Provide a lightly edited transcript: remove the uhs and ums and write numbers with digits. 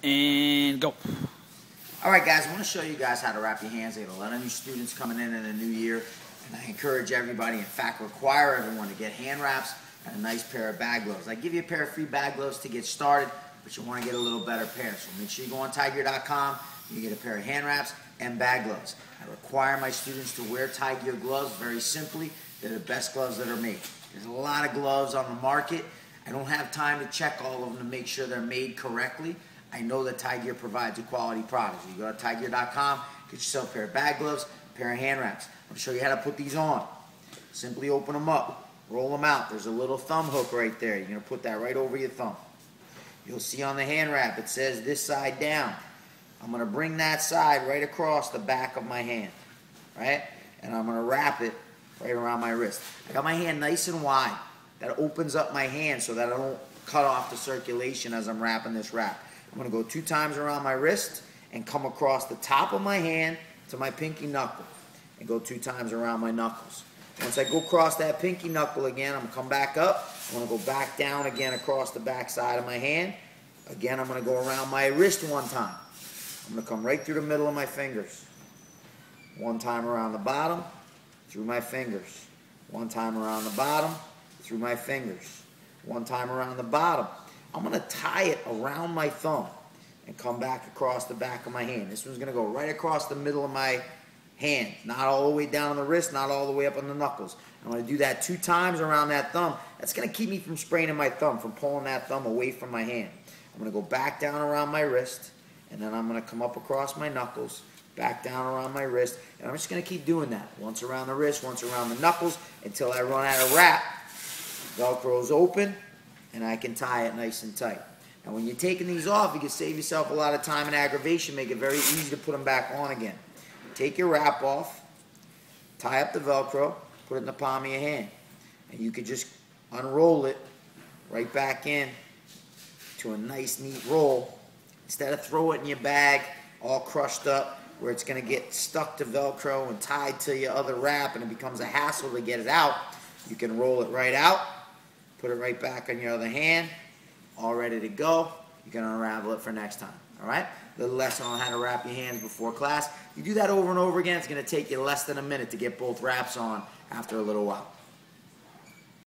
And go. All right, guys, I want to show you guys how to wrap your hands. I got a lot of new students coming in the new year, and I encourage everybody, in fact, require everyone to get hand wraps and a nice pair of bag gloves. I give you a pair of free bag gloves to get started, but you want to get a little better pair. So make sure you go on TideGear.com, you get a pair of hand wraps and bag gloves. I require my students to wear TideGear gloves very simply. They're the best gloves that are made. There's a lot of gloves on the market. I don't have time to check all of them to make sure they're made correctly. I know that TideGear provides a quality product. You go to TideGear.com, get yourself a pair of bag gloves, a pair of hand wraps. I'm going to show you how to put these on. Simply open them up, roll them out. There's a little thumb hook right there. You're going to put that right over your thumb. You'll see on the hand wrap it says this side down. I'm going to bring that side right across the back of my hand, right? And I'm going to wrap it right around my wrist. I got my hand nice and wide. That opens up my hand so that I don't cut off the circulation as I'm wrapping this wrap. I'm going to go 2 times around my wrist and come across the top of my hand to my pinky knuckle and go 2 times around my knuckles. Once I go across that pinky knuckle again, I'm going to come back up. I'm going to go back down again across the back side of my hand. Again, I'm going to go around my wrist 1 time. I'm going to come right through the middle of my fingers. 1 time around the bottom, through my fingers. 1 time around the bottom, through my fingers. 1 time around the bottom. I'm going to tie it around my thumb and come back across the back of my hand. This one's going to go right across the middle of my hand, not all the way down on the wrist, not all the way up on the knuckles. I'm going to do that 2 times around that thumb. That's going to keep me from spraining my thumb, from pulling that thumb away from my hand. I'm going to go back down around my wrist, and then I'm going to come up across my knuckles, back down around my wrist, and I'm just going to keep doing that. Once around the wrist, once around the knuckles, until I run out of wrap. Velcro's open, and I can tie it nice and tight. And when you're taking these off, you can save yourself a lot of time and aggravation, make it very easy to put them back on again. Take your wrap off, tie up the Velcro, put it in the palm of your hand, and you can just unroll it right back in to a nice, neat roll. Instead of throw it in your bag all crushed up where it's going to get stuck to Velcro and tied to your other wrap and it becomes a hassle to get it out, you can roll it right out, put it right back on your other hand, all ready to go. You can unravel it for next time. All right? Little lesson on how to wrap your hands before class. You do that over and over again, it's going to take you less than a minute to get both wraps on after a little while.